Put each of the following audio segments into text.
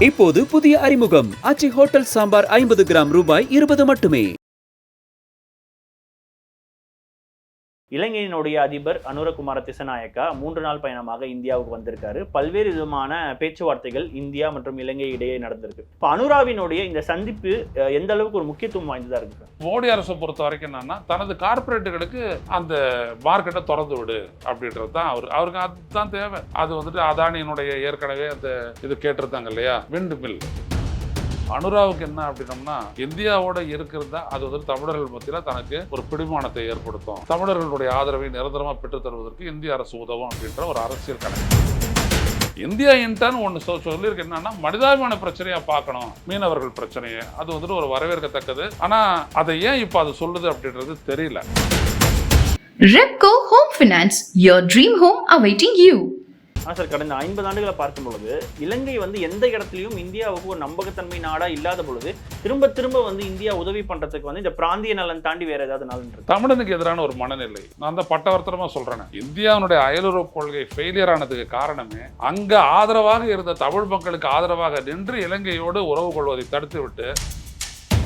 இப்போது புதிய அறிமுகம் ஆச்சி ஹோட்டல் சாம்பார் 50 கிராம் ரூபாய் 20 மட்டுமே. இலங்கையினுடைய அதிபர் அனுரகுமார திசநாயக்கா 3 நாள் பயணமாக இந்தியாவுக்கு வந்திருக்காரு. பல்வேறு விதமான பேச்சுவார்த்தைகள் இந்தியா மற்றும் இலங்கை இடையே நடந்திருக்கு. இப்போ அனுராவினுடைய இந்த சந்திப்பு எந்த அளவுக்கு ஒரு முக்கியத்துவம் வாய்ந்ததா இருக்கு? மோடி அரசை பொறுத்த வரைக்கும் என்னன்னா, தனது கார்பரேட்டுகளுக்கு அந்த மார்க்கெட்டை திறந்து விடு அப்படின்றது தான் அவருக்கு அதுதான் தேவை. அது வந்துட்டு அதானியினுடைய ஏற்கனவே அந்த இது கேட்டிருந்தாங்க இல்லையா, விண்ட் மில். அனுராவுக்கு என்ன அப்படின்னம்னா, இந்தியாவோட இருக்கிறதா அது வந்து தமிழர்கள் மத்தியில் தனக்கு ஒரு பிடிமானத்தை ஏற்படுத்தும், தமிழர்களுடைய ஆதரவை நிரந்தரமா பெற்றுத் தருவதற்கு இந்திய அரசு உதவும் அப்படின்ற ஒரு அரசியல் கணக்கு. இந்தியா இன்டர்ன் ஒன்று சொல்லியிருக்கு என்னன்னா, மனிதாபிமான பிரச்சனையா பார்க்கணும் மீனவர்கள் பிரச்சனையை. அது வந்துட்டு ஒரு வரவேற்கத்தக்கது. ஆனா அதை ஏன் இப்போ அது சொல்லுது அப்படின்றது தெரியல. Repco Home Finance, your dream home awaiting you. Sir, கடந்த 50 ஆண்டுகளை பார்க்கும் பொழுது இலங்கை வந்து எந்த இடத்துலையும் இந்தியாவுக்கு ஒரு நம்பகத்தன்மை நாடா இல்லாத பொழுது திரும்ப திரும்ப வந்து இந்தியா உதவி பண்றதுக்கு வந்து இந்த பிராந்திய நலன் தாண்டி வேற ஏதாவது நலன் இருக்கு? தமிழனுக்கு எதிரான ஒரு மனநிலை. நான் தான் பட்டவர்த்தனமா சொல்றேன், இந்தியாவுடைய அயலுறவு கொள்கை ஃபெயிலியர் ஆனதுக்கு காரணமே அங்க ஆதரவாக இருந்த தமிழ் மக்களுக்கு ஆதரவாக நின்று இலங்கையோடு உறவு கொள்வதை தடுத்து விட்டு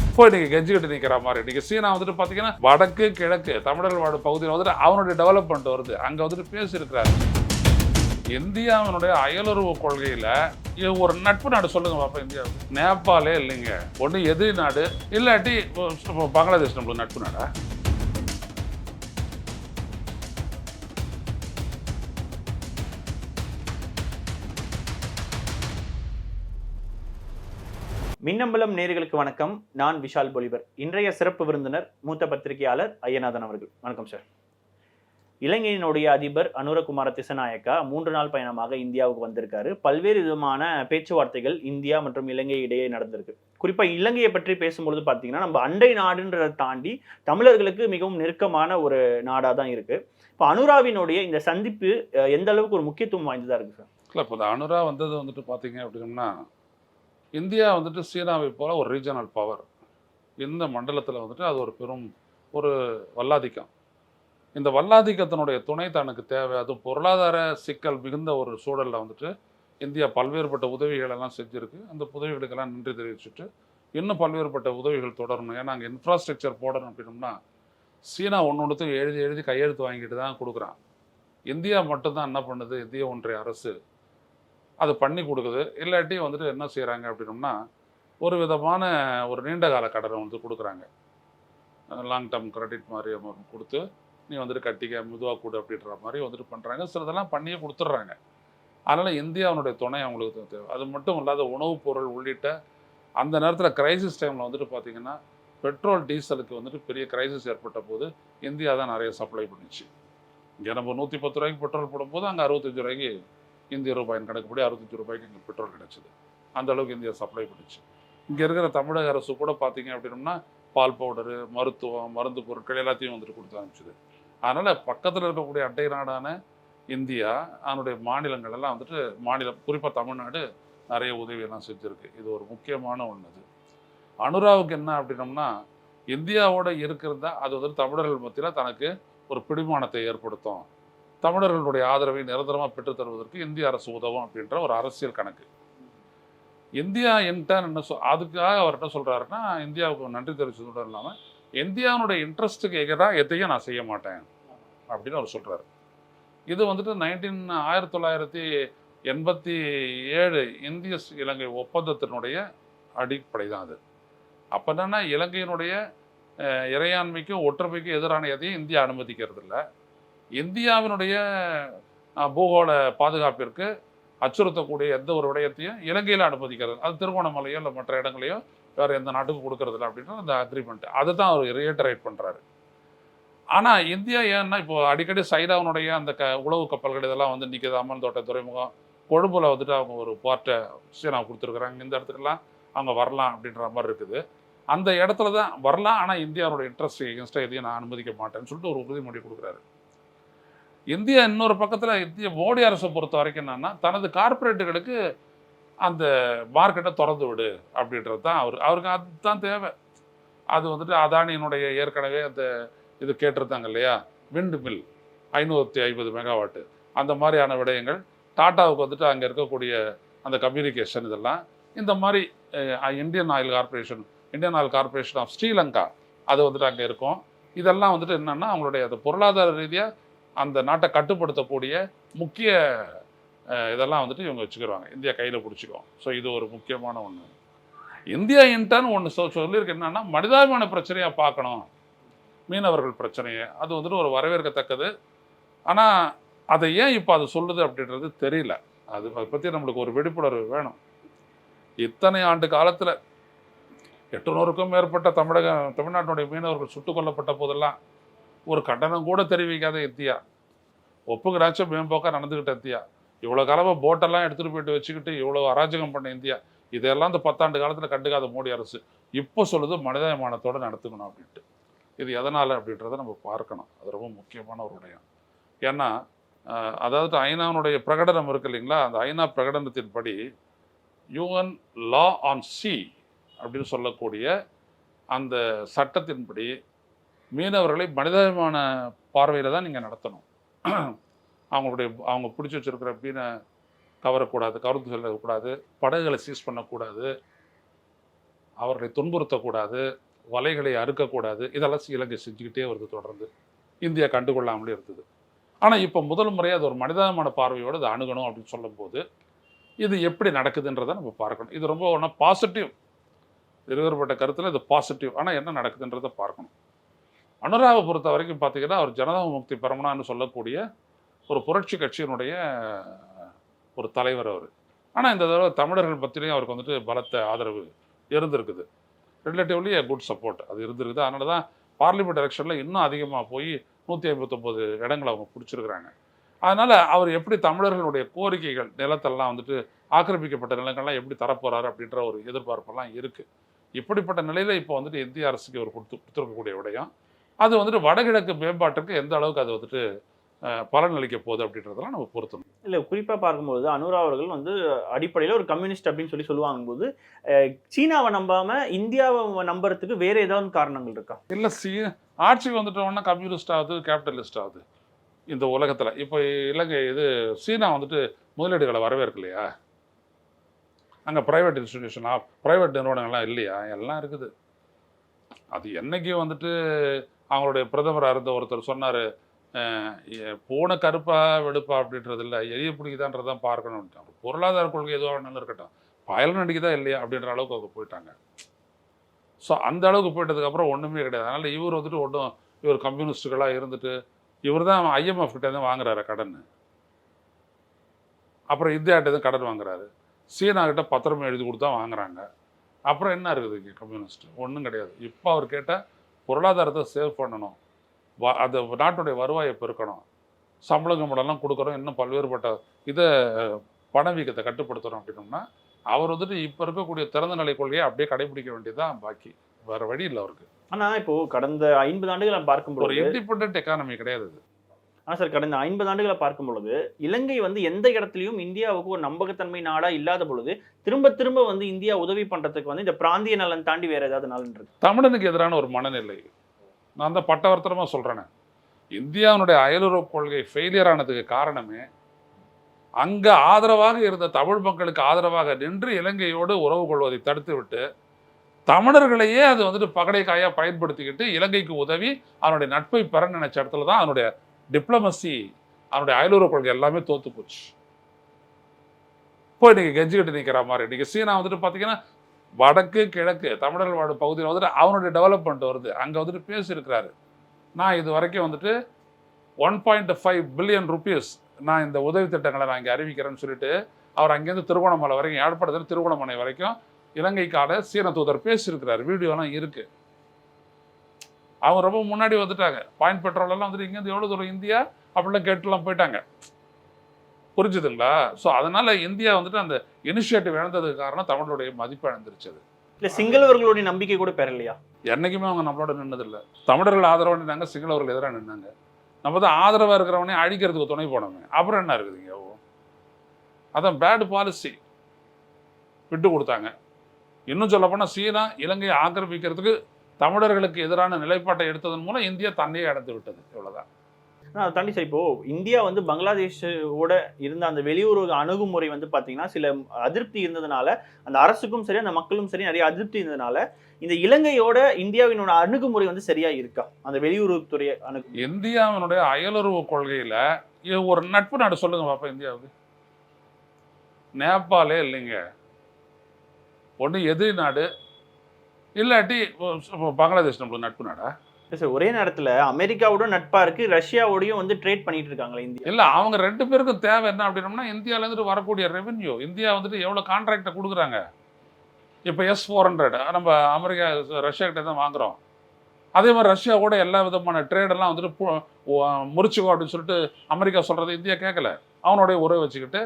இப்போ இன்னைக்கு கெஞ்சிக்கிட்டு நிற்கிற மாதிரி. இன்னைக்கு சீனா வந்துட்டு பார்த்தீங்கன்னா வடக்கு கிழக்கு தமிழர்கள் வாழும் பகுதியில் வந்துட்டு அவனுடைய டெவலப்மெண்ட் வருது, அங்கே வந்துட்டு பேசியிருக்கிறாரு. இந்தியாவினுடைய அயலுறவு கொள்கையில ஒரு நட்பு நாடு சொல்லுங்க பாப்பா. இந்தியாவுக்கு நேபாளே இல்லைங்க, ஒன்று எதிரி நாடு இல்லாட்டி பங்களாதேஷ் நம்மளுக்கு நட்பு நாடா? மின்னம்பலம் நேயர்களுக்கு வணக்கம். நான் விஷால் பொலிவர். இன்றைய சிறப்பு விருந்தினர் மூத்த பத்திரிகையாளர் ஐயநாதன் அவர்கள். வணக்கம் சார். இலங்கையினுடைய அதிபர் அனுரகுமார திசநாயக்கா 3 நாள் பயணமாக இந்தியாவுக்கு வந்திருக்காரு. பல்வேறு விதமான பேச்சுவார்த்தைகள் இந்தியா மற்றும் இலங்கை இடையே நடந்திருக்கு. குறிப்பாக இலங்கையை பற்றி பேசும்பொழுது பார்த்தீங்கன்னா, நம்ம அண்டை நாடுன்றதை தாண்டி தமிழர்களுக்கு மிகவும் நெருக்கமான ஒரு நாடாக தான் இருக்கு. இப்போ அனுராவினுடைய இந்த சந்திப்பு எந்த அளவுக்கு ஒரு முக்கியத்துவம் வாய்ந்ததாக இருக்கு சார்? இல்லை, இப்போ அனுரா வந்தது வந்துட்டு பார்த்தீங்க அப்படின்னா, இந்தியா வந்துட்டு சீனாவை போல ஒரு ரீஜனல் பவர். இந்த மண்டலத்தில் வந்துட்டு அது ஒரு பெரும் ஒரு வல்லாதிக்கம். இந்த வல்லாதிக்கத்தினுடைய துணை தனக்கு தேவை. அதுவும் பொருளாதார சிக்கல் மிகுந்த ஒரு சூழலில் வந்துட்டு இந்தியா பல்வேறுபட்ட உதவிகள் எல்லாம் செஞ்சுருக்கு. அந்த உதவிகளுக்கெல்லாம் நன்றி தெரிவிச்சுட்டு இன்னும் பல்வேறுபட்ட உதவிகள் தொடரணும். ஏன்னா அங்கே இன்ஃப்ராஸ்ட்ரக்சர் போடணும் அப்படின்னோம்னா சீனா ஒன்றுத்துக்கும் எழுதி கையெழுத்து வாங்கிட்டு தான் கொடுக்குறான். இந்தியா மட்டும்தான் என்ன பண்ணுது, இந்திய ஒன்றிய அரசு அது பண்ணி கொடுக்குது. இல்லாட்டி வந்துட்டு என்ன செய்கிறாங்க அப்படின்னோம்னா, ஒரு விதமான ஒரு நீண்ட கால கடனை வந்து கொடுக்குறாங்க. லாங் டேர்ம் கிரெடிட் மாதிரி கொடுத்து நீ வந்துட்டு கட்டிக்க மெதுவாக கூடு அப்படின்ற மாதிரி வந்துட்டு பண்ணுறாங்க. சிலதெல்லாம் பண்ணியே கொடுத்துட்றாங்க. அதனால் இந்தியாவுடைய துணை அவங்களுக்கு தேவை. அது மட்டும் இல்லாத உணவுப் பொருள் உள்ளிட்ட அந்த நேரத்தில் கிரைசிஸ் டைமில் வந்துட்டு பார்த்திங்கன்னா, பெட்ரோல் டீசலுக்கு வந்துட்டு பெரிய கிரைசிஸ் ஏற்பட்ட போது இந்தியா தான் நிறைய சப்ளை பண்ணிச்சு. இங்கே நம்ம 110 ரூபாய்க்கு பெட்ரோல் போடும்போது அங்கே 65 ரூபாய்க்கு இந்திய ரூபாயின் கணக்குப்படி 65 ரூபாய்க்கு இங்கே பெட்ரோல் கிடச்சிது. அந்த அளவுக்கு இந்தியா சப்ளை பண்ணிச்சு. இங்கே இருக்கிற தமிழக அரசு கூட பார்த்திங்க அப்படின்னா பால் பவுடரு, மருத்துவம், மருந்து பொருட்கள் எல்லாத்தையும் வந்துட்டு கொடுத்து அனுப்பிச்சிது. அதனால் பக்கத்தில் இருக்கக்கூடிய அண்டை நாடான இந்தியா அதனுடைய மாநிலங்கள் எல்லாம் வந்துட்டு மாநிலம் குறிப்பாக தமிழ்நாடு நிறைய உதவியெல்லாம் செஞ்சுருக்கு. இது ஒரு முக்கியமான ஒன்று. அது அனுராவுக்கு என்ன அப்படின்னம்னா, இந்தியாவோட இருக்கிறதா அது வந்துட்டு தமிழர்கள் மத்தியில் தனக்கு ஒரு பிடிமானத்தை ஏற்படுத்தும், தமிழர்களுடைய ஆதரவை நிரந்தரமாக பெற்றுத் தருவதற்கு இந்திய அரசு உதவும் அப்படின்ற ஒரு அரசியல் கணக்கு. இந்தியா இன்டர்ன் என்ன அதுக்காக அவர் என்ன சொல்கிறாருன்னா, இந்தியாவுக்கு நன்றி தெரிவித்ததோடு இல்லாமல் இந்தியாவுடைய இன்ட்ரெஸ்ட்டுக்கு எதிராக எதையும் நான் செய்ய மாட்டேன் அப்படின்னு அவர் சொல்கிறார். இது வந்துட்டு 1987 இந்திய இலங்கை ஒப்பந்தத்தினுடைய அடிப்படை தான் அது. அப்போ என்னென்னா, இலங்கையினுடைய இறையாண்மைக்கும் ஒற்றுமைக்கும் எதிரான எதையும் இந்தியா அனுமதிக்கிறது இல்லை. இந்தியாவினுடைய பூகோள பாதுகாப்பிற்கு அச்சுறுத்தக்கூடிய எந்த ஒரு விடயத்தையும் இலங்கையில் அனுமதிக்கிறது, அது திருகோணமலையோ இல்லை மற்ற இடங்களையோ வேறு எந்த நாட்டுக்கு கொடுக்கறதில்ல அப்படின்ற அந்த அக்ரிமெண்ட். அதை தான் அவர் ரியேட்டரேட் பண்ணுறாரு. ஆனால் இந்தியா ஏன்னா இப்போது அடிக்கடி சைனாவுடைய அந்த உளவு கப்பல்கள் இதெல்லாம் வந்து நிற்கிது. அம்மன்தோட்டை துறைமுகம் கொழும்புல வந்துட்டு அவங்க ஒரு பார்ட்டை சீனா கொடுத்துருக்குறாங்க. இந்த இடத்துக்கெல்லாம் அவங்க வரலாம் அப்படின்ற மாதிரி இருக்குது. அந்த இடத்துல தான் வரலாம், ஆனால் இந்தியாவோட இன்ட்ரெஸ்ட் எகென்ஸ்டாக எதையும் நான் அனுமதிக்க மாட்டேன்னு சொல்லிட்டு ஒரு உறுதிமொழி கொடுக்குறாரு. இந்தியா இன்னொரு பக்கத்தில் இந்திய மோடி அரசை பொறுத்த வரைக்கும் என்னன்னா, தனது கார்பரேட்டுகளுக்கு அந்த மார்க்கெட்டை திறந்து விடு அப்படின்றது தான் அவருக்கு அதுதான் தேவை. அது வந்துட்டு அதானியினுடைய ஏற்கனவே அந்த இது கேட்டிருந்தாங்க இல்லையா, விண்ட் மில் 550 மெகாவாட்டு, அந்த மாதிரியான விடயங்கள். டாட்டாவுக்கு வந்துட்டு அங்கே இருக்கக்கூடிய அந்த கம்யூனிகேஷன் இதெல்லாம் இந்த மாதிரி Indian oil corporation of Sri Lanka அது வந்துட்டு அங்கே இருக்கும். இதெல்லாம் வந்துட்டு என்னென்னா அவங்களுடைய அந்த பொருளாதார ரீதியாக அந்த நாட்டை கட்டுப்படுத்தக்கூடிய முக்கிய இதெல்லாம் வந்துட்டு இவங்க வச்சுக்கிடுவாங்க, இந்தியா கையில் பிடிச்சிக்குவோம். ஸோ இது ஒரு முக்கியமான ஒன்று. இந்தியா இன்டர்ன் ஒன்று சொல்லியிருக்கு என்னன்னா, மனிதாபிமான பிரச்சனையாக பார்க்கணும் மீனவர்கள் பிரச்சனையை. அது வந்துட்டு ஒரு வரவேற்கத்தக்கது. ஆனால் அதை ஏன் இப்போ அது சொல்லுது அப்படின்றது தெரியல. அதை பற்றி நம்மளுக்கு ஒரு விழிப்புணர்வு வேணும். இத்தனை ஆண்டு காலத்தில் 800க்கும் மேற்பட்ட தமிழ்நாட்டினுடைய மீனவர்கள் சுட்டுக் கொல்லப்பட்ட போதெல்லாம் ஒரு கண்டனம் கூட தெரிவிக்காத இந்தியா, ஒப்புகிறாச்சும் மேம்போக்காக நடந்துக்கிட்ட இந்தியா, இவ்வளோ காலமாக போட்டெல்லாம் எடுத்துகிட்டு போயிட்டு வச்சுக்கிட்டு இவ்வளோ அராஜகம் பண்ண இந்தியா, இதெல்லாம் இந்த 10 ஆண்டு காலத்தில் கண்டுக்காத மோடி அரசு இப்போ சொல்லுது மனிதாபிமானத்தோடு நடத்துக்கணும் அப்படின்ட்டு. இது எதனால் அப்படின்றத நம்ம பார்க்கணும். அது ரொம்ப முக்கியமான ஒரு விடயம். ஏன்னா அதாவது ஐநாவுடைய பிரகடனம் இருக்கு இல்லைங்களா, அந்த ஐநா பிரகடனத்தின்படி யூஎன் லா ஆன் சி அப்படின்னு சொல்லக்கூடிய அந்த சட்டத்தின்படி மீனவர்களை மனிதாபிமான பார்வையில் தான் நீங்கள் நடத்தணும். அவங்க பிடிச்சி வச்சுருக்கிற மீனை கவரக்கூடாது, கவர்ந்து செல்லக்கூடாது, படகுகளை சீஸ் பண்ணக்கூடாது, அவர்களை துன்புறுத்தக்கூடாது, வலைகளை அறுக்கக்கூடாது. இதெல்லாம் இலங்கை செஞ்சுக்கிட்டே வருது தொடர்ந்து, இந்தியா கண்டுகொள்ளாமலே இருந்தது. ஆனால் இப்போ முதல் முறையாக அது ஒரு மனிதாபிமான பார்வையோடு அதை அணுகணும் அப்படின்னு சொல்லும்போது இது எப்படி நடக்குதுன்றதை நம்ம பார்க்கணும். இது ரொம்ப ஒன்றா பாசிட்டிவ், இருவேறுபட்ட கருத்தில் இது பாசிட்டிவ். ஆனால் என்ன நடக்குதுன்றதை பார்க்கணும். அனுராவை பொறுத்த வரைக்கும் பார்த்தீங்கன்னா, அவர் ஜனதா முக்தி பெரமுனான்னு சொல்லக்கூடிய ஒரு புரட்சி கட்சியினுடைய ஒரு தலைவர் அவர். ஆனால் இந்த தடவை தமிழர்கள் பற்றிலையும் அவருக்கு வந்துட்டு பலத்த ஆதரவு இருந்திருக்குது. ரிலேட்டிவ்லி குட் சப்போர்ட் அது இருந்திருக்குது. அதனால தான் பார்லிமெண்ட் எலெக்ஷனில் இன்னும் அதிகமாக போய் 159 இடங்களை அவங்க பிடிச்சிருக்கிறாங்க. அதனால் அவர் எப்படி தமிழர்களுடைய கோரிக்கைகள், நிலத்தெல்லாம் வந்துட்டு ஆக்கிரமிக்கப்பட்ட நிலங்கள்லாம் எப்படி தரப்போகிறாரு அப்படின்ற ஒரு எதிர்பார்ப்பெல்லாம் இருக்குது. இப்படிப்பட்ட நிலையில் இப்போ வந்துட்டு இந்திய அரசுக்கு அவர் கொடுத்துருக்கக்கூடிய விடயம் அது வந்துட்டு வடகிழக்கு மேம்பாட்டுக்கு எந்த அளவுக்கு அது வந்துட்டு பலன் அளிக்க போகுது அப்படின்றதெல்லாம் நம்ம பொறுத்தணும். இல்லை, குறிப்பாக பார்க்கும்போது அனுரா அவர்கள் வந்து அடிப்படையில் ஒரு கம்யூனிஸ்ட் அப்படின்னு சொல்லுவாங்க போது சீனாவை நம்பாமல் இந்தியாவை நம்புறதுக்கு வேற ஏதாவது காரணங்கள் இருக்கா? இல்லை, ஆட்சிக்கு வந்துட்டோம்னா கம்யூனிஸ்ட் ஆகுது, கேபிட்டலிஸ்ட் ஆகுது இந்த உலகத்தில். இப்போ இலங்கை சீனா வந்துட்டு முதலீடுகளை வரவேற்கு இல்லையா? அங்கே ப்ரைவேட் இன்ஸ்டிடியூஷனா, ப்ரைவேட் நிறுவனங்கள்லாம் இல்லையா? எல்லாம் இருக்குது. அது என்னைக்கும் வந்துட்டு அவங்களுடைய பிரதமராக இருந்த ஒருத்தர் சொன்னார், பூனை கருப்பா வெடுப்பா அப்படின்றது இல்லை, எரிய பிடிக்குதான்றதான் பார்க்கணும்ட்டாங்க. பொருளாதார கொள்கை எதுவாக வேணாலும் இருக்கட்டும், பயல் நடிக்குதா இல்லையா அப்படின்ற அளவுக்கு அவங்க போயிட்டாங்க. ஸோ அந்த அளவுக்கு போயிட்டதுக்கப்புறம் ஒன்றுமே கிடையாது. அதனால் இவர் வந்துட்டு இவர் கம்யூனிஸ்டுகளாக இருந்துட்டு இவர் தான் IMF கிட்டேருந்து வாங்குறாரு கடன், அப்புறம் இந்தியாகிட்டேருந்து கடன் வாங்குறாரு, சீனா கிட்ட பத்திரமே எழுதி கொடுத்தா வாங்குறாங்க. அப்புறம் என்ன இருக்குது இங்கே கம்யூனிஸ்ட்? ஒன்றும் கிடையாது. இப்போ அவர் கேட்டால் பொருளாதாரத்தை சேவ் பண்ணணும், அந்த நாட்டுடைய வருவாயை பெருக்கணும், சம்பளம் கம்பளம்லாம் கொடுக்குறோம், இன்னும் பல்வேறுபட்ட இதை பணவீக்கத்தை கட்டுப்படுத்துகிறோம் அப்படின்னோம்னா அவர் வந்துட்டு இப்போ இருக்கக்கூடிய திறந்த நிலை கொள்கையை அப்படியே கடைபிடிக்க வேண்டியதுதான் பாக்கி, வேறு வழி இல்லை அவருக்கு. ஆனால் இப்போது கடந்த 50 ஆண்டுகளை பார்க்கும்போது ஒரு இண்டிபெண்டன்ட் எக்கானமி கிடையாது அது. ஆனால் சார், கடந்த 50 ஆண்டுகளை பார்க்கும் பொழுது இலங்கை வந்து எந்த இடத்துலையும் இந்தியாவுக்கு ஒரு நம்பகத்தன்மை நாடாக இல்லாத பொழுது திரும்ப திரும்ப வந்து இந்தியா உதவி பண்ணுறதுக்கு வந்து இந்த பிராந்திய நலன் தாண்டி வேறு ஏதாவது நலன் இருக்கு? தமிழனுக்கு எதிரான ஒரு மனநிலை. நான் தான் பட்டவர்த்தனமாக சொல்கிறேனே, இந்தியாவுடைய அயலுறவு கொள்கை ஃபெயிலியர் ஆனதுக்கு காரணமே அங்கே ஆதரவாக இருந்த தமிழ் மக்களுக்கு ஆதரவாக நின்று இலங்கையோடு உறவு கொள்வதை தடுத்து விட்டு தமிழர்களையே அது வந்துட்டு பகடை காயாக பயன்படுத்திக்கிட்டு இலங்கைக்கு உதவி அவனுடைய நட்பை பெற நினைச்ச இடத்துல தான் அவனுடைய டிப்ளமசி, அவனுடைய அயலுறவு கொள்கை எல்லாமே தோத்து போச்சு. இப்போ இன்னைக்கு கெஞ்சிக்கிட்டு நிற்கிற மாதிரி இன்னைக்கு சீனா வந்துட்டு பார்த்தீங்கன்னா வடக்கு கிழக்கு தமிழர்கள் வாழும் பகுதியில் வந்துட்டு அவனுடைய டெவலப்மெண்ட் வருது. அங்கே வந்துட்டு பேசியிருக்கிறாரு, நான் இது வரைக்கும் வந்துட்டு 1.5 பில்லியன் ருபீஸ் நான் இந்த உதவி திட்டங்களை நான் இங்கே அறிவிக்கிறேன்னு சொல்லிட்டு அவர் அங்கேருந்து திருகோணமலை வரைக்கும், யாழ்ப்பாணத்தில் திருகோணமலை வரைக்கும் இலங்கைக்கான சீன தூதர் பேசியிருக்கிறாரு. வீடியோலாம் இருக்குது. அவங்க ரொம்ப முன்னாடி வந்துட்டாங்க. பாயிண்ட் பெட்ரோலெல்லாம் வந்துட்டு இங்கேருந்து எவ்வளோ தூரம் இந்தியா அப்படிலாம் கேட்டுலாம் போயிட்டாங்க. புரிஞ்சுதுங்களா? ஸோ அதனால் இந்தியா வந்துட்டு அந்த இனிஷியேட்டிவ் இழந்ததுக்கு காரணம் தமிழருடைய மதிப்பு இழந்துருச்சு. அது இல்லை, சிங்களவர்களுடைய நம்பிக்கை கூட பெறலையா? என்றைக்குமே அவங்க நம்மளோட நின்னதில்லை. தமிழர்கள் ஆதரவாக நின்னாங்க, சிங்களவர்கள் எதிராக நின்னாங்க. நம்ம தான் ஆதரவாக இருக்கிறவனே அழிக்கிறதுக்கு துணை போனோமே. அப்புறம் என்ன இருக்குதுங்க? அதான் பேட் பாலிசி, விட்டு கொடுத்தாங்க. இன்னும் சொல்லப்போனால் சீனா இலங்கையை ஆக்கிரமிக்கிறதுக்கு தமிழர்களுக்கு எதிரான நிலைப்பாட்டை எடுத்ததன் மூலம் இந்தியா தன்னையே அடைந்து விட்டது. இவ்வளோதான். ஆனால் அதை தாண்டி சார் இப்போ இந்தியா வந்து பங்களாதேஷோட இருந்த அந்த வெளியுறவு அணுகுமுறை வந்து பார்த்தீங்கன்னா சில அதிருப்தி இருந்ததுனால அந்த அரசுக்கும் சரி அந்த மக்களும் சரி நிறைய அதிருப்தி இருந்ததுனால இந்த இலங்கையோட இந்தியாவினோட அணுகுமுறை வந்து சரியா இருக்கா அந்த வெளியுறவுத்துறை அணுகுமுறை? இந்தியாவினுடைய அயலுறவு கொள்கையில ஒரு நட்பு நாடு சொல்லுங்க பாப்பா இந்தியாவுக்கு. நேபாளே இல்லைங்க, ஒன்று எதிரி நாடு இல்லாட்டி பங்களாதேஷ் நம்மளுக்கு நட்பு நாடா? சார் ஒரே நேரத்தில் அமெரிக்காவோட நட்பா இருக்கு, ரஷ்யாவோடையும் வந்து ட்ரேட் பண்ணிட்டு இருக்காங்களா இந்தியா? இல்லை, அவங்க ரெண்டு பேருக்கும் தேவை என்ன அப்படின்னோம்னா இந்தியாவிலேருந்து வரக்கூடிய ரெவென்யூ. இந்தியா வந்துட்டு எவ்வளோ கான்ட்ராக்டை கொடுக்குறாங்க. இப்போ S-400 நம்ம அமெரிக்கா ரஷ்யா கிட்ட தான் வாங்குறோம். அதே மாதிரி ரஷ்யா கூட எல்லா விதமான ட்ரேடெல்லாம் வந்துட்டு முறிச்சுக்கோ அப்படின்னு சொல்லிட்டு அமெரிக்கா சொல்கிறது இந்தியா கேட்கல. அவனுடைய உறவை வச்சுக்கிட்டு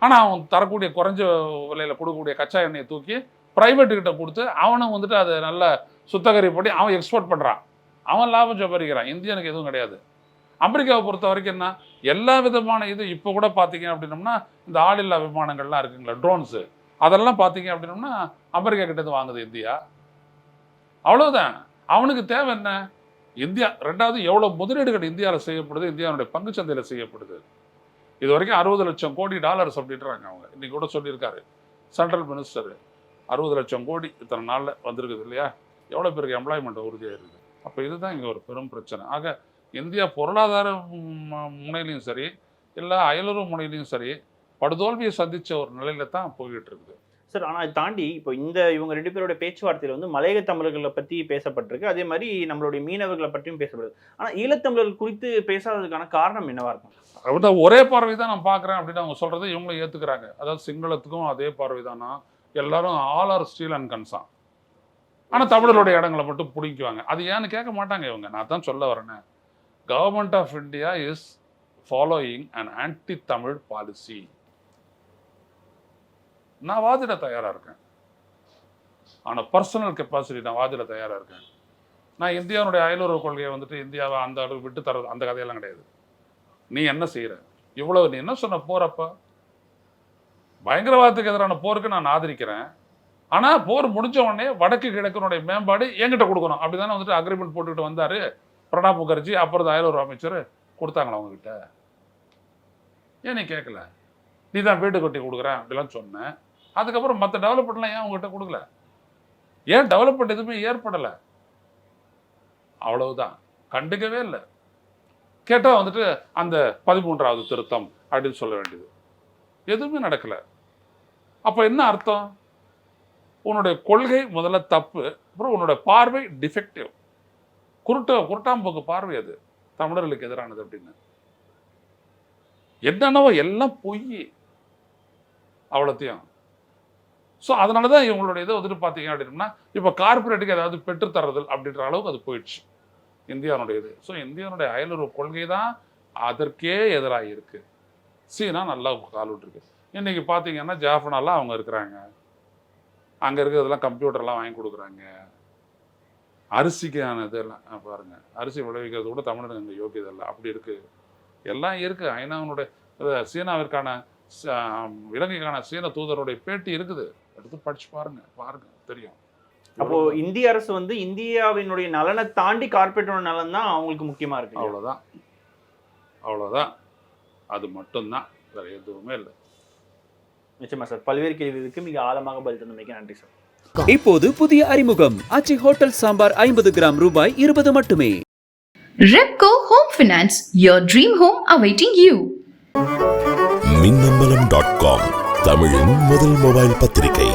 ஆனால் அவன் தரக்கூடிய குறைஞ்ச விலையில் கொடுக்கக்கூடிய கச்சா எண்ணெயை தூக்கி ப்ரைவேட்டுக்கிட்ட கொடுத்து அவனும் வந்துட்டு அதை நல்ல சுத்தகரி போட்டு அவன் எக்ஸ்போர்ட் பண்ணுறான், அவன் லாபம் சம்பாதிக்கிறான். இந்தியனுக்கு எதுவும் கிடையாது. அமெரிக்காவை பொறுத்த வரைக்கும் என்ன, எல்லா விதமான இது இப்போ கூட பார்த்தீங்க அப்படின்னோம்னா இந்த ஆளில்லா விமானங்கள்லாம் இருக்குங்களா, ட்ரோன்ஸு, அதெல்லாம் பார்த்தீங்க அப்படின்னோம்னா அமெரிக்கா கிட்டேருந்து வாங்குது இந்தியா. அவ்வளோதான். அவனுக்கு தேவை என்ன, இந்தியா. ரெண்டாவது எவ்வளோ முதலீடுகள் இந்தியாவில் செய்யப்படுது, இந்தியாவுடைய பங்குச்சந்தையில் செய்யப்படுது. இது வரைக்கும் 60 லட்சம் கோடி டாலர்ஸ் அப்படின்றாங்க அவங்க. இன்னைக்கு கூட சொல்லியிருக்காரு சென்ட்ரல் மினிஸ்டர், 60 லட்சம் கோடி இத்தனை நாளில் வந்திருக்குது இல்லையா, எவ்வளோ பேருக்கு எம்ப்ளாய்மெண்ட் உறுதியாக இருக்குது. அப்போ இதுதான் இங்கே ஒரு பெரும் பிரச்சனை. ஆக இந்தியா பொருளாதார முனையிலையும் சரி இல்லை அயலுறவு முனையிலையும் சரி படுதோல்வியை சந்தித்த ஒரு நிலையில தான் போய்கிட்டு இருக்குது சார். ஆனால் அதை தாண்டி இப்போ இவங்க ரெண்டு பேரோட பேச்சுவார்த்தையில் வந்து மலையக தமிழர்களை பற்றி பேசப்பட்டிருக்கு, அதே மாதிரி நம்மளுடைய மீனவர்களை பற்றியும் பேசப்படுது. ஆனால் ஈழத்தமிழர்கள் குறித்து பேசாததுக்கான காரணம் என்னவா இருக்கும்? அப்படின்னா ஒரே பார்வை தான் நான் பார்க்குறேன் அப்படின்னு அவங்க சொல்கிறத இவங்களும் ஏற்றுக்கிறாங்க. அதாவது சிங்களத்துக்கும் அதே பார்வை தானா, எல்லாரும் ஆல் ஆர் ஸ்டீல் அண்ட் கன்சான். ஆனால் தமிழருடைய இடங்களை மட்டும் பிடிக்குவாங்க. அது ஏன்னு கேட்க மாட்டாங்க இவங்க. நான் தான் சொல்ல வரேன்னு, government of India is following and anti Tamil policy. நான் வாதிட தயாராக இருக்கேன். ஆனால் பர்சனல் கெப்பாசிட்டி நான் வாதிட தயாராக இருக்கேன். நான் இந்தியாவுடைய அயலுறவு கொள்கையை வந்துட்டு இந்தியாவை அந்த அளவுக்கு விட்டு தரது அந்த கதையெல்லாம் கிடையாது. நீ என்ன செய்கிற, இவ்வளவு நீ என்ன சொன்ன போறப்ப, பயங்கரவாதத்துக்கு எதிரான போருக்கு நான் ஆதரிக்கிறேன். ஆனால் போர் முடிஞ்ச உடனே வடக்கு கிழக்கினுடைய மேம்பாடு என்கிட்ட கொடுக்கணும் அப்படிதானே வந்துட்டு அக்ரிமெண்ட் போட்டுக்கிட்டு வந்தார் பிரணாப் முகர்ஜி. அப்புறம் அயலுறவு அமைச்சர் கொடுத்தாங்களா அவங்ககிட்ட? ஏன் நீ கேட்கல? நீ தான் வீட்டு கட்டி கொடுக்குறேன் அப்படிலாம் சொன்னேன். அதுக்கப்புறம் மற்ற டெவலப்மெண்ட்லாம் ஏன் உங்ககிட்ட கொடுக்கல? ஏன் டெவலப்மெண்ட் எதுவுமே ஏற்படலை? அவ்வளவுதான், கண்டுக்கவே இல்லை. கேட்டால் வந்துட்டு அந்த 13வது திருத்தம் அப்படின்னு சொல்ல வேண்டியது எதுவுமே நடக்கலை. அப்போ என்ன அர்த்தம்? உன்னுடைய கொள்கை முதல்ல தப்பு, அப்புறம் உன்னோட பார்வை டிஃபெக்டிவ், குருட்டாம்போக்கு பார்வை. அது தமிழர்களுக்கு எதிரானது அப்படின்னு என்னென்னவோ எல்லாம் பொய், அவ்வளோத்தையும். ஸோ அதனால தான் இவங்களுடைய இதை வந்துட்டு பார்த்தீங்க அப்படின்னா இப்போ கார்பரேட்டுக்கு ஏதாவது பெற்றுத்தரது அப்படின்ற அளவுக்கு அது போயிடுச்சு இந்தியாவுடைய இது. ஸோ இந்தியாவுடைய அயலுறவு கொள்கை தான் அதற்கே எதிராக இருக்குது. சீனா நல்லா கால் விட்டுருக்கு. இன்றைக்கி பார்த்தீங்கன்னா ஜாஃபனாலாம் அவங்க இருக்கிறாங்க, அங்கே இருக்கிறதெல்லாம் கம்ப்யூட்டர்லாம் வாங்கி கொடுக்குறாங்க. அரிசிக்கான இதெல்லாம் பாருங்கள், அரிசி விளைவிக்கிறது கூட தமிழனுக்கு அங்கே யோக்கியது இல்லை, அப்படி இருக்குது. எல்லாம் இருக்குது. ஐநாவினுடைய சீனாவிற்கான இலங்கைக்கான சீன தூதருடைய பேட்டி இருக்குது, எடுத்து படிச்சு பாருங்க தெரியும். அப்போ இந்திய அரசு வந்து இந்தியாவினுடைய நலனை தாண்டி கார்பரேட்டோட நலன் தான் அவங்களுக்கு முக்கியமா இருக்கு. அவ்வளோதான், அது மட்டும்தான், வேற எதுவுமே இல்லை. நிச்சயமா சார். பல்வேறு கேள்விகளுக்கு மிக ஆழமாக பதில் தந்தமைக்கு நன்றி சார். இப்போது புதிய அறிமுகம் ஆச்சி ஹோட்டல் சாம்பார் 50 கிராம் ரூபாய் 20 மட்டுமே. Repco Home Finance, your dream home awaiting you. மின்னம்பலம்.com, தமிழின் முதல் மொபைல் பத்திரிகை.